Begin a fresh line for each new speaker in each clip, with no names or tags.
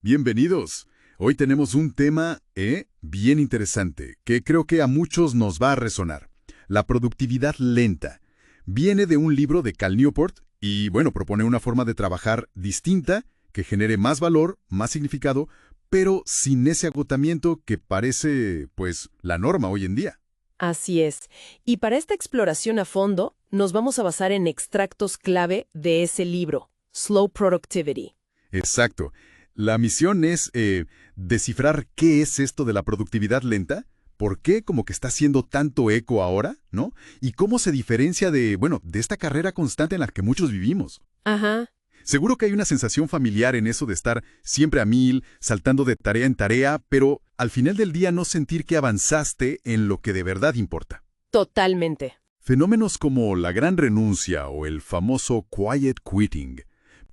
Bienvenidos. Hoy tenemos un tema bien interesante que creo que a muchos nos va a resonar. La productividad lenta. Viene de un libro de Cal Newport y, bueno, propone una forma de trabajar distinta que genere más valor, más significado, pero sin ese agotamiento que parece, pues, la norma hoy en día.
Así es. Y para esta exploración a fondo, nos vamos a basar en extractos clave de ese libro, Slow Productivity.
Exacto. La misión es descifrar qué es esto de la productividad lenta, por qué como que está haciendo tanto eco ahora, ¿no? Y cómo se diferencia de, bueno, de esta carrera constante en la que muchos vivimos.
Ajá.
Seguro que hay una sensación familiar en eso de estar siempre a mil, saltando de tarea en tarea, pero al final del día no sentir que avanzaste en lo que de verdad importa.
Totalmente.
Fenómenos como la gran renuncia o el famoso quiet quitting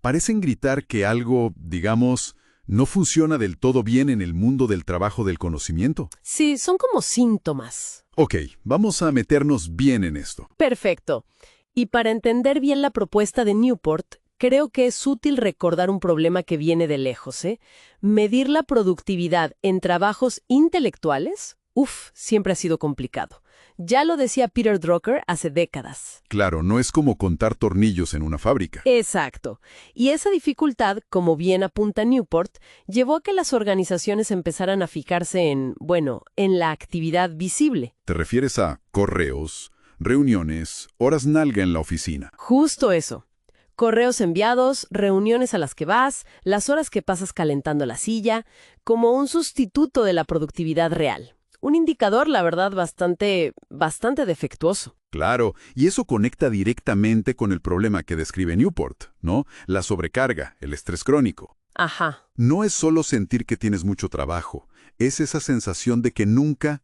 parecen gritar que algo, digamos, no funciona del todo bien en el mundo del trabajo del conocimiento.
Sí, son como síntomas.
Ok, vamos a meternos bien en esto.
Perfecto. Y para entender bien la propuesta de Newport, creo que es útil recordar un problema que viene de lejos, ¿eh? Medir la productividad en trabajos intelectuales, siempre ha sido complicado. Ya lo decía Peter Drucker hace décadas.
Claro, no es como contar tornillos en una fábrica.
Exacto. Y esa dificultad, como bien apunta Newport, llevó a que las organizaciones empezaran a fijarse en la actividad visible.
¿Te refieres a correos, reuniones, horas nalga en la oficina?
Justo eso. Correos enviados, reuniones a las que vas, las horas que pasas calentando la silla, como un sustituto de la productividad real. Un indicador, la verdad, bastante defectuoso.
Claro, y eso conecta directamente con el problema que describe Newport, ¿no? La sobrecarga, el estrés crónico.
Ajá.
No es solo sentir que tienes mucho trabajo, es esa sensación de que nunca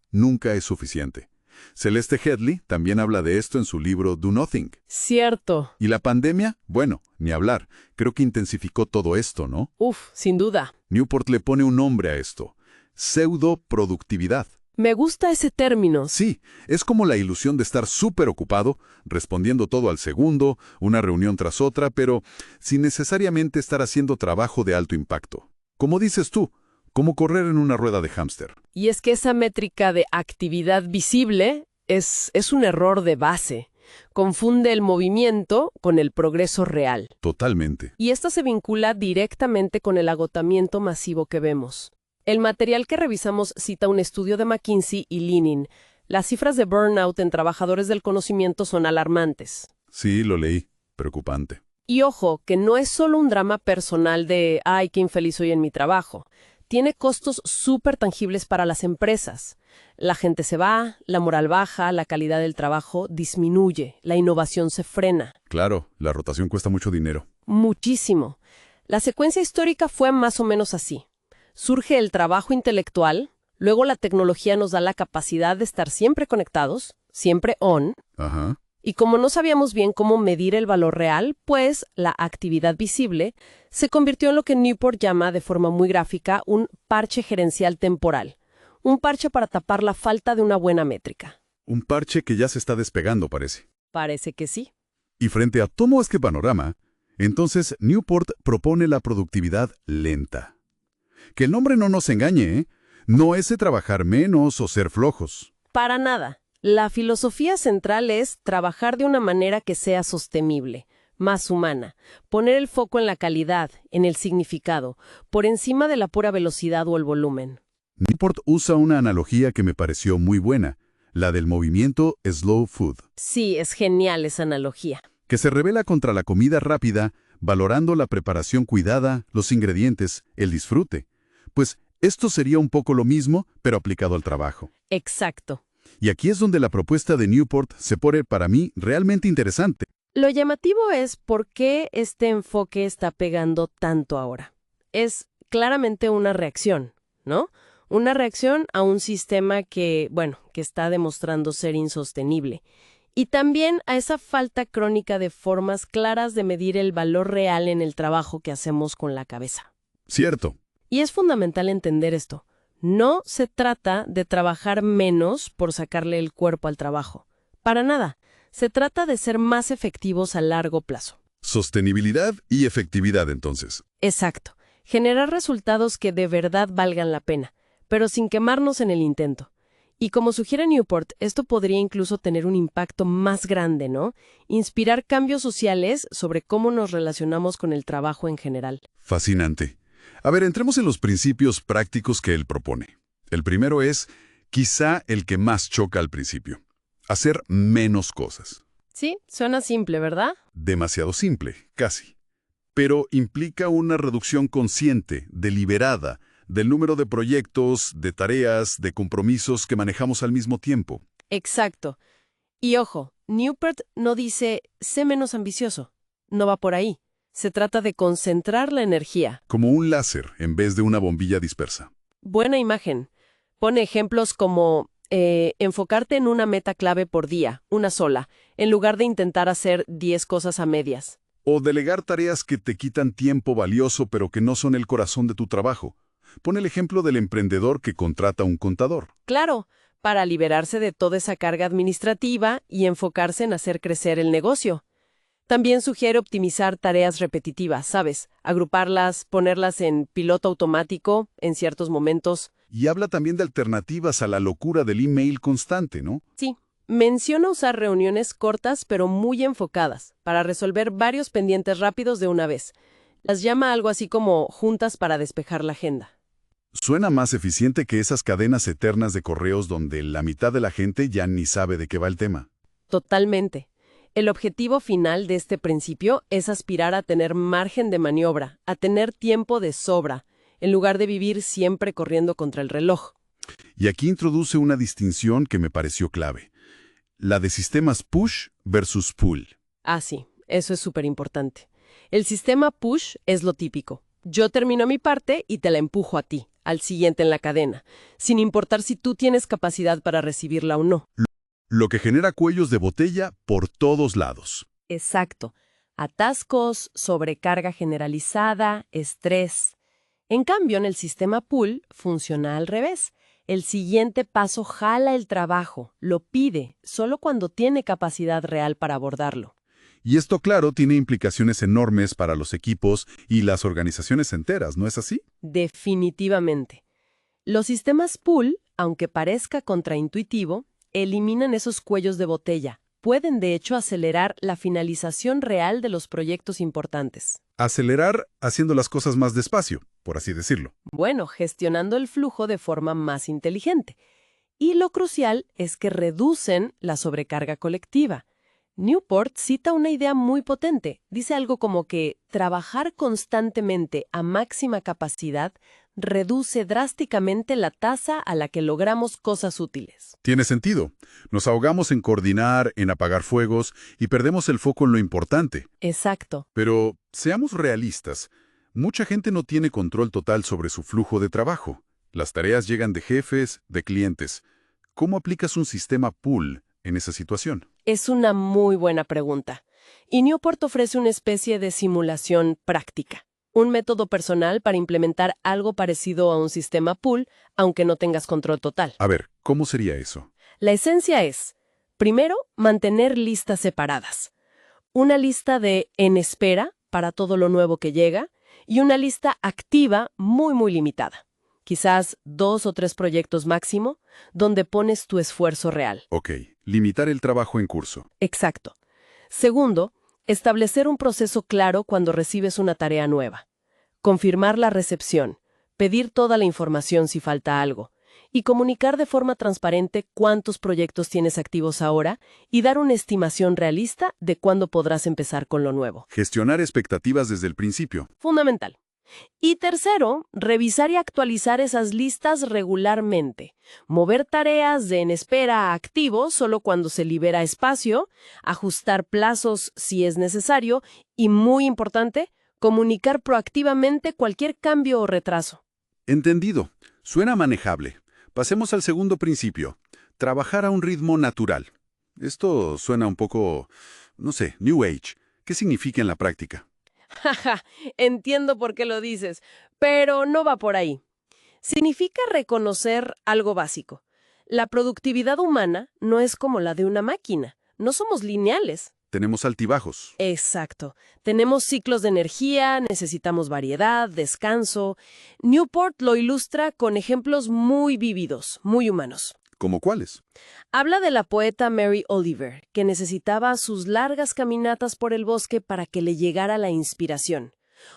es suficiente. Celeste Headley también habla de esto en su libro Do Nothing.
Cierto.
¿Y la pandemia? Bueno, ni hablar. Creo que intensificó todo esto, ¿no?
Sin duda.
Newport le pone un nombre a esto. Pseudoproductividad.
Me gusta ese término.
Sí, es como la ilusión de estar súper ocupado, respondiendo todo al segundo, una reunión tras otra, pero sin necesariamente estar haciendo trabajo de alto impacto. Como dices tú, como correr en una rueda de hámster.
Y es que esa métrica de actividad visible es un error de base. Confunde el movimiento con el progreso real.
Totalmente.
Y esta se vincula directamente con el agotamiento masivo que vemos. El material que revisamos cita un estudio de McKinsey y Leaning. Las cifras de burnout en trabajadores del conocimiento son alarmantes.
Sí, lo leí. Preocupante.
Y ojo, que no es solo un drama personal de «ay, qué infeliz soy en mi trabajo». Tiene costos súper tangibles para las empresas. La gente se va, la moral baja, la calidad del trabajo disminuye, la innovación se frena.
Claro, la rotación cuesta mucho dinero.
Muchísimo. La secuencia histórica fue más o menos así. Surge el trabajo intelectual, luego la tecnología nos da la capacidad de estar siempre conectados, siempre on.
Ajá.
Y como no sabíamos bien cómo medir el valor real, pues la actividad visible se convirtió en lo que Newport llama de forma muy gráfica un parche gerencial temporal. Un parche para tapar la falta de una buena métrica.
Un parche que ya se está despegando, parece.
Parece que sí.
Y frente a todo este panorama, entonces Newport propone la productividad lenta. Que el nombre no nos engañe, ¿eh? No es de trabajar menos o ser flojos.
Para nada. La filosofía central es trabajar de una manera que sea sostenible, más humana, poner el foco en la calidad, en el significado, por encima de la pura velocidad o el volumen.
Newport usa una analogía que me pareció muy buena, la del movimiento slow food,
Sí, es genial esa analogía.
que se revela contra la comida rápida, valorando la preparación cuidada, los ingredientes, el disfrute. Pues esto sería un poco lo mismo, pero aplicado al trabajo.
Exacto.
Y aquí es donde la propuesta de Newport se pone para mí realmente interesante.
Lo llamativo es por qué este enfoque está pegando tanto ahora. Es claramente una reacción, ¿no? Una reacción a un sistema que está demostrando ser insostenible. Y también a esa falta crónica de formas claras de medir el valor real en el trabajo que hacemos con la cabeza.
Cierto.
Y es fundamental entender esto. No se trata de trabajar menos por sacarle el cuerpo al trabajo. Para nada. Se trata de ser más efectivos a largo plazo.
Sostenibilidad y efectividad, entonces.
Exacto. Generar resultados que de verdad valgan la pena, pero sin quemarnos en el intento. Y como sugiere Newport, esto podría incluso tener un impacto más grande, ¿no? Inspirar cambios sociales sobre cómo nos relacionamos con el trabajo en general.
Fascinante. A ver, entremos en los principios prácticos que él propone. El primero es, quizá el que más choca al principio. Hacer menos cosas.
Sí, suena simple, ¿verdad?
Demasiado simple, casi. Pero implica una reducción consciente, deliberada, del número de proyectos, de tareas, de compromisos que manejamos al mismo tiempo.
Exacto. Y ojo, Newport no dice, sé menos ambicioso. No va por ahí. Se trata de concentrar la energía.
Como un láser en vez de una bombilla dispersa.
Buena imagen. Pone ejemplos como enfocarte en una meta clave por día, una sola, en lugar de intentar hacer 10 cosas a medias.
O delegar tareas que te quitan tiempo valioso pero que no son el corazón de tu trabajo. Pon el ejemplo del emprendedor que contrata a un contador.
Claro, para liberarse de toda esa carga administrativa y enfocarse en hacer crecer el negocio. También sugiere optimizar tareas repetitivas, ¿sabes? Agruparlas, ponerlas en piloto automático en ciertos momentos.
Y habla también de alternativas a la locura del email constante, ¿no?
Sí, menciona usar reuniones cortas pero muy enfocadas para resolver varios pendientes rápidos de una vez. Las llama algo así como juntas para despejar la agenda.
Suena más eficiente que esas cadenas eternas de correos donde la mitad de la gente ya ni sabe de qué va el tema.
Totalmente. El objetivo final de este principio es aspirar a tener margen de maniobra, a tener tiempo de sobra, en lugar de vivir siempre corriendo contra el reloj.
Y aquí introduce una distinción que me pareció clave. La de sistemas push versus pull.
Ah, sí, eso es súper importante. El sistema push es lo típico. Yo termino mi parte y te la empujo a ti, al siguiente en la cadena, sin importar si tú tienes capacidad para recibirla o no.
Lo que genera cuellos de botella por todos lados.
Exacto. Atascos, sobrecarga generalizada, estrés. En cambio, en el sistema pull funciona al revés. El siguiente paso jala el trabajo, lo pide, solo cuando tiene capacidad real para abordarlo.
Y esto, claro, tiene implicaciones enormes para los equipos y las organizaciones enteras, ¿no es así?
Definitivamente. Los sistemas pull, aunque parezca contraintuitivo, eliminan esos cuellos de botella. Pueden, de hecho, acelerar la finalización real de los proyectos importantes.
Acelerar haciendo las cosas más despacio, por así decirlo.
Bueno, gestionando el flujo de forma más inteligente. Y lo crucial es que reducen la sobrecarga colectiva. Newport cita una idea muy potente. Dice algo como que trabajar constantemente a máxima capacidad reduce drásticamente la tasa a la que logramos cosas útiles.
Tiene sentido. Nos ahogamos en coordinar, en apagar fuegos y perdemos el foco en lo importante.
Exacto.
Pero seamos realistas. Mucha gente no tiene control total sobre su flujo de trabajo. Las tareas llegan de jefes, de clientes. ¿Cómo aplicas un sistema pull en esa situación?
Es una muy buena pregunta. Y Newport ofrece una especie de simulación práctica. Un método personal para implementar algo parecido a un sistema pull, aunque no tengas control total.
A ver, ¿cómo sería eso?
La esencia es, primero, mantener listas separadas. Una lista de en espera para todo lo nuevo que llega y una lista activa muy limitada. Quizás 2 o 3 proyectos máximo, donde pones tu esfuerzo real.
Ok, limitar el trabajo en curso.
Exacto. Segundo, establecer un proceso claro cuando recibes una tarea nueva. Confirmar la recepción, pedir toda la información si falta algo, y comunicar de forma transparente cuántos proyectos tienes activos ahora y dar una estimación realista de cuándo podrás empezar con lo nuevo.
Gestionar expectativas desde el principio.
Fundamental. Y tercero, revisar y actualizar esas listas regularmente. Mover tareas de en espera a activo solo cuando se libera espacio, ajustar plazos si es necesario y, muy importante, comunicar proactivamente cualquier cambio o retraso.
Entendido. Suena manejable. Pasemos al segundo principio. Trabajar a un ritmo natural. Esto suena un poco, no sé, New Age. ¿Qué significa en la práctica?
Jaja, entiendo por qué lo dices, pero no va por ahí. Significa reconocer algo básico. La productividad humana no es como la de una máquina. No somos lineales.
tenemos altibajos.
Exacto. Tenemos ciclos de energía, necesitamos variedad, descanso. Newport lo ilustra con ejemplos muy vívidos, muy humanos.
¿Cómo cuáles?
Habla de la poeta Mary Oliver, que necesitaba sus largas caminatas por el bosque para que le llegara la inspiración.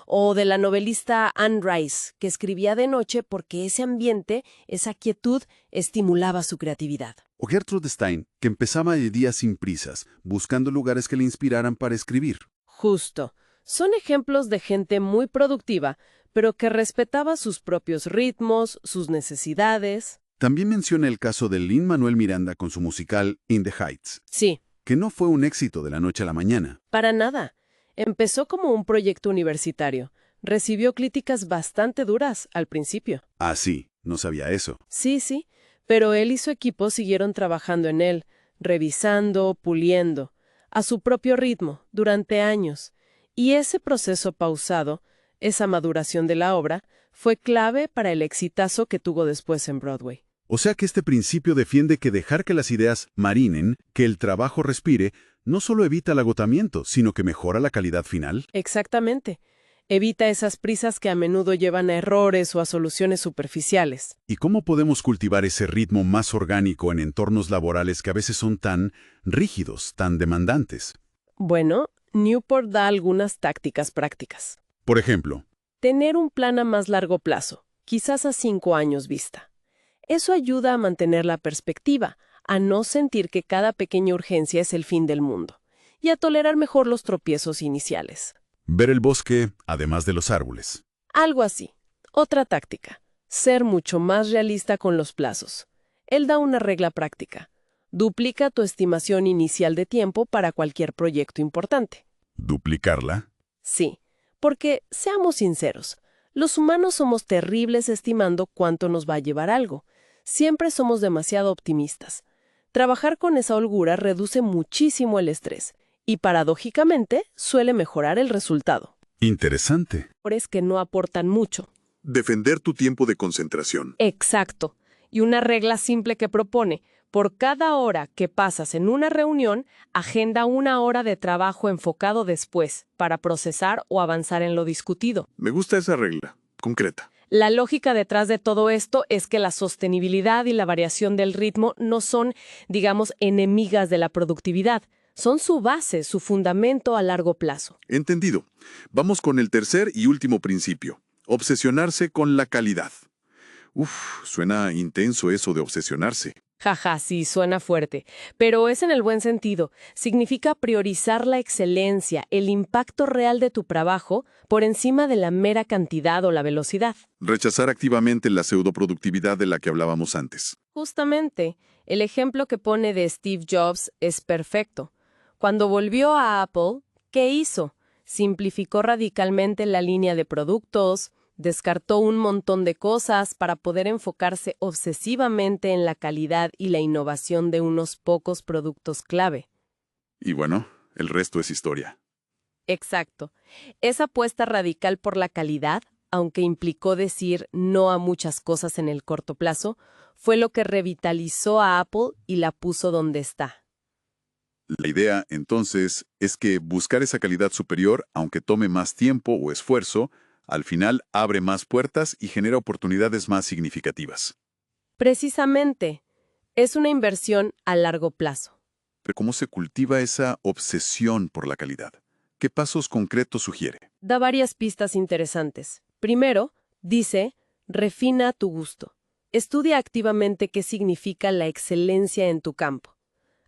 O de la novelista Anne Rice, que escribía de noche porque ese ambiente, esa quietud, estimulaba su creatividad.
O Gertrude Stein, que empezaba de día sin prisas, buscando lugares que le inspiraran para escribir.
Justo. Son ejemplos de gente muy productiva, pero que respetaba sus propios ritmos, sus necesidades.
También menciona el caso de Lin-Manuel Miranda con su musical In the Heights,
Sí,
que no fue un éxito de la noche a la mañana.
para nada. Empezó como un proyecto universitario. Recibió críticas bastante duras al principio.
Ah, sí, no sabía eso.
Sí, pero él y su equipo siguieron trabajando en él, revisando, puliendo, a su propio ritmo, durante años. Y ese proceso pausado, esa maduración de la obra, fue clave para el exitazo que tuvo después en Broadway.
O sea que este principio defiende que dejar que las ideas marinen, que el trabajo respire, no solo evita el agotamiento, sino que mejora la calidad final.
Exactamente. Evita esas prisas que a menudo llevan a errores o a soluciones superficiales.
¿Y cómo podemos cultivar ese ritmo más orgánico en entornos laborales que a veces son tan rígidos, tan demandantes?
Bueno, Newport da algunas tácticas prácticas.
Por ejemplo,
Tener un plan a más largo plazo, quizás a 5 años vista. Eso ayuda a mantener la perspectiva, a no sentir que cada pequeña urgencia es el fin del mundo, y a tolerar mejor los tropiezos iniciales.
ver el bosque, además de los árboles.
Algo así. Otra táctica. Ser mucho más realista con los plazos. Él da una regla práctica. Duplica tu estimación inicial de tiempo para cualquier proyecto importante.
¿Duplicarla?
Sí, porque, seamos sinceros, los humanos somos terribles estimando cuánto nos va a llevar algo. Siempre somos demasiado optimistas. Trabajar con esa holgura reduce muchísimo el estrés y, paradójicamente, suele mejorar el resultado.
Interesante.
Es que no aportan mucho.
Defender tu tiempo de concentración.
Exacto. Y una regla simple que propone: por cada hora que pasas en una reunión, agenda 1 hora de trabajo enfocado después, para procesar o avanzar en lo discutido.
Me gusta esa regla, concreta.
La lógica detrás de todo esto es que la sostenibilidad y la variación del ritmo no son, digamos, enemigas de la productividad. Son su base, su fundamento a largo plazo.
Entendido. Vamos con el tercer y último principio. Obsesionarse con la calidad. Suena intenso eso de obsesionarse.
Jaja, sí, suena fuerte, pero es en el buen sentido. Significa priorizar la excelencia, el impacto real de tu trabajo, por encima de la mera cantidad o la velocidad.
Rechazar activamente la pseudoproductividad de la que hablábamos antes.
Justamente, el ejemplo que pone de Steve Jobs es perfecto. Cuando volvió a Apple, ¿qué hizo? Simplificó radicalmente la línea de productos, descartó un montón de cosas para poder enfocarse obsesivamente en la calidad y la innovación de unos pocos productos clave.
Y bueno, el resto es historia.
Exacto. Esa apuesta radical por la calidad, aunque implicó decir no a muchas cosas en el corto plazo, fue lo que revitalizó a Apple y la puso donde está.
La idea, entonces, es que buscar esa calidad superior, aunque tome más tiempo o esfuerzo, al final abre más puertas y genera oportunidades más significativas.
Precisamente, es una inversión a largo plazo.
Pero ¿cómo se cultiva esa obsesión por la calidad? ¿Qué pasos concretos sugiere?
Da varias pistas interesantes. Primero, dice, refina a tu gusto. Estudia activamente qué significa la excelencia en tu campo.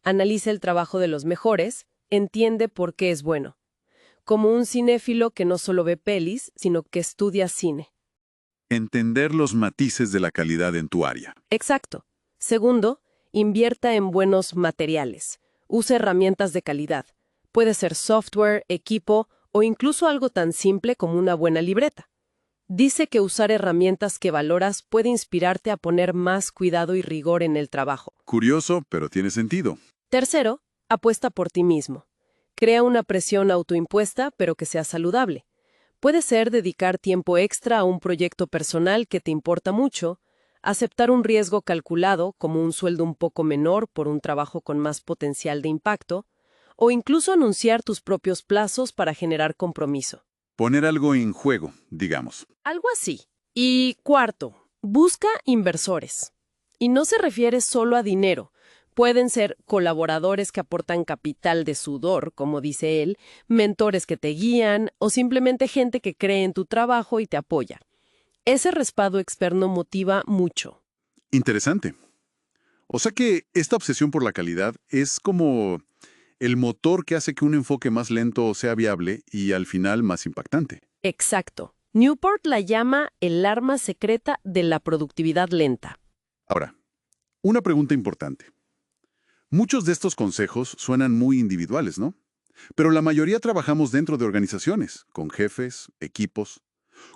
Analiza el trabajo de los mejores, entiende por qué es bueno. Como un cinéfilo que no solo ve pelis, sino que estudia cine.
Entender los matices de la calidad en tu área.
Exacto. Segundo, invierta en buenos materiales. Use herramientas de calidad. Puede ser software, equipo o incluso algo tan simple como una buena libreta. Dice que usar herramientas que valoras puede inspirarte a poner más cuidado y rigor en el trabajo.
Curioso, pero tiene sentido.
Tercero, apuesta por ti mismo. Crea una presión autoimpuesta, pero que sea saludable. Puede ser dedicar tiempo extra a un proyecto personal que te importa mucho, aceptar un riesgo calculado, como un sueldo un poco menor por un trabajo con más potencial de impacto, o incluso anunciar tus propios plazos para generar compromiso.
Poner algo en juego, digamos.
Algo así. Y cuarto, busca inversores. Y no se refiere solo a dinero. Pueden ser colaboradores que aportan capital de sudor, como dice él, mentores que te guían o simplemente gente que cree en tu trabajo y te apoya. Ese respaldo externo motiva mucho.
Interesante. O sea que esta obsesión por la calidad es como el motor que hace que un enfoque más lento sea viable y al final más impactante.
Exacto. Newport la llama el arma secreta de la productividad lenta.
Ahora, una pregunta importante. Muchos de estos consejos suenan muy individuales, ¿no? Pero la mayoría trabajamos dentro de organizaciones, con jefes, equipos.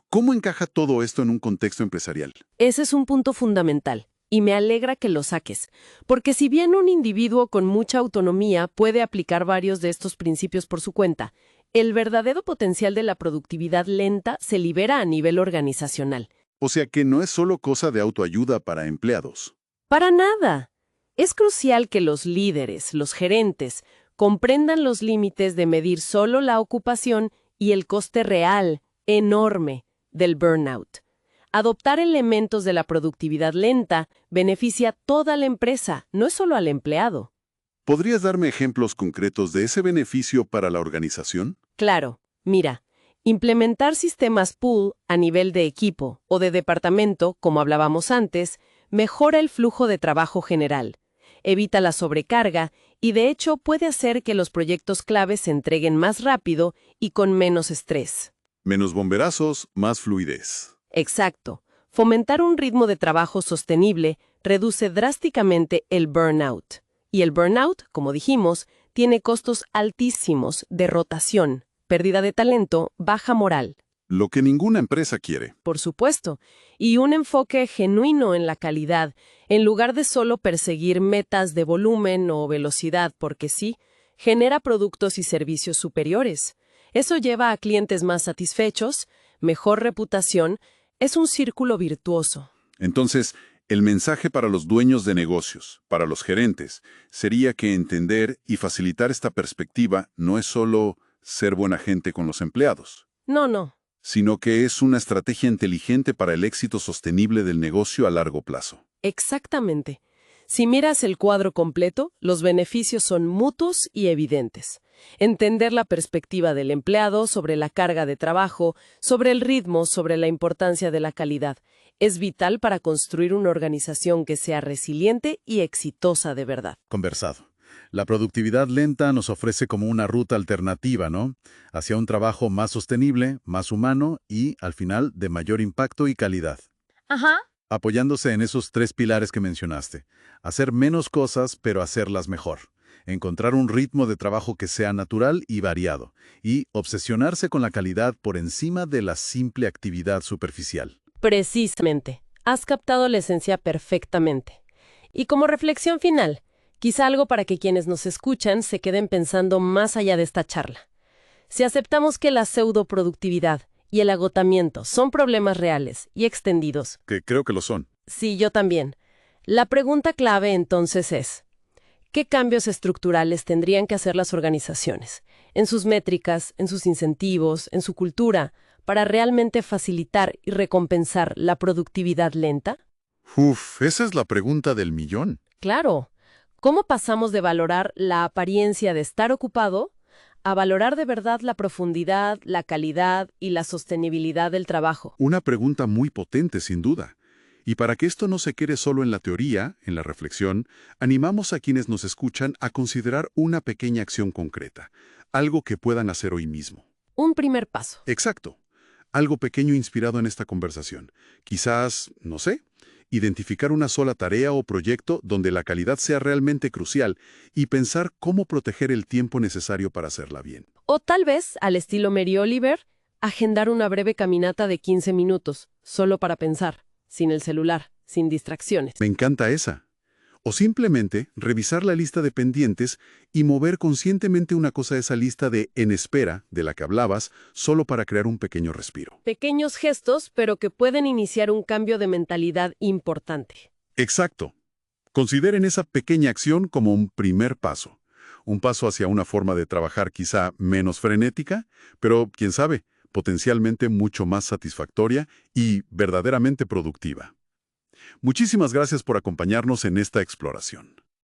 ¿Cómo encaja todo esto en un contexto empresarial?
Ese es un punto fundamental, y me alegra que lo saques, porque si bien un individuo con mucha autonomía puede aplicar varios de estos principios por su cuenta, el verdadero potencial de la productividad lenta se libera a nivel organizacional.
O sea que no es solo cosa de autoayuda para empleados.
Para nada. Es crucial que los líderes, los gerentes, comprendan los límites de medir solo la ocupación y el coste real, enorme, del burnout. Adoptar elementos de la productividad lenta beneficia a toda la empresa, no es solo al empleado.
¿Podrías darme ejemplos concretos de ese beneficio para la organización?
Claro, mira, implementar sistemas pool a nivel de equipo o de departamento, como hablábamos antes, mejora el flujo de trabajo general, evita la sobrecarga y de hecho puede hacer que los proyectos claves se entreguen más rápido y con menos estrés.
Menos bomberazos, más fluidez.
Exacto. Fomentar un ritmo de trabajo sostenible reduce drásticamente el burnout. Y el burnout, como dijimos, tiene costos altísimos de rotación, pérdida de talento, baja moral.
Lo que ninguna empresa quiere.
Por supuesto, y un enfoque genuino en la calidad, en lugar de solo perseguir metas de volumen o velocidad, porque sí, genera productos y servicios superiores. Eso lleva a clientes más satisfechos, mejor reputación, es un círculo virtuoso.
Entonces, el mensaje para los dueños de negocios, para los gerentes, sería que entender y facilitar esta perspectiva no es solo ser buena gente con los empleados.
No.
Sino que es una estrategia inteligente para el éxito sostenible del negocio a largo plazo.
Exactamente. Si miras el cuadro completo, los beneficios son mutuos y evidentes. Entender la perspectiva del empleado sobre la carga de trabajo, sobre el ritmo, sobre la importancia de la calidad, es vital para construir una organización que sea resiliente y exitosa de verdad.
Conversado. La productividad lenta nos ofrece como una ruta alternativa, ¿no? Hacia un trabajo más sostenible, más humano y, al final, de mayor impacto y calidad.
Ajá.
Apoyándose en esos 3 pilares que mencionaste. Hacer menos cosas, pero hacerlas mejor. Encontrar un ritmo de trabajo que sea natural y variado. Y obsesionarse con la calidad por encima de la simple actividad superficial.
Precisamente. Has captado la esencia perfectamente. Y como reflexión final, quizá algo para que quienes nos escuchan se queden pensando más allá de esta charla. Si aceptamos que la pseudoproductividad y el agotamiento son problemas reales y extendidos.
Que creo que lo son.
Sí, yo también. La pregunta clave entonces es, ¿qué cambios estructurales tendrían que hacer las organizaciones, en sus métricas, en sus incentivos, en su cultura, para realmente facilitar y recompensar la productividad lenta?
Esa es la pregunta del millón.
Claro. ¿Cómo pasamos de valorar la apariencia de estar ocupado a valorar de verdad la profundidad, la calidad y la sostenibilidad del trabajo?
Una pregunta muy potente, sin duda. Y para que esto no se quede solo en la teoría, en la reflexión, animamos a quienes nos escuchan a considerar una pequeña acción concreta, algo que puedan hacer hoy mismo.
Un primer paso.
Exacto. Algo pequeño inspirado en esta conversación. Quizás, no sé, identificar una sola tarea o proyecto donde la calidad sea realmente crucial y pensar cómo proteger el tiempo necesario para hacerla bien.
O tal vez, al estilo Mary Oliver, agendar una breve caminata de 15 minutos, solo para pensar, sin el celular, sin distracciones.
Me encanta esa. O simplemente revisar la lista de pendientes y mover conscientemente una cosa de esa lista de en espera, de la que hablabas, solo para crear un pequeño respiro.
Pequeños gestos, pero que pueden iniciar un cambio de mentalidad importante.
Exacto. Consideren esa pequeña acción como un primer paso. Un paso hacia una forma de trabajar quizá menos frenética, pero, quién sabe, potencialmente mucho más satisfactoria y verdaderamente productiva. Muchísimas gracias por acompañarnos en esta exploración.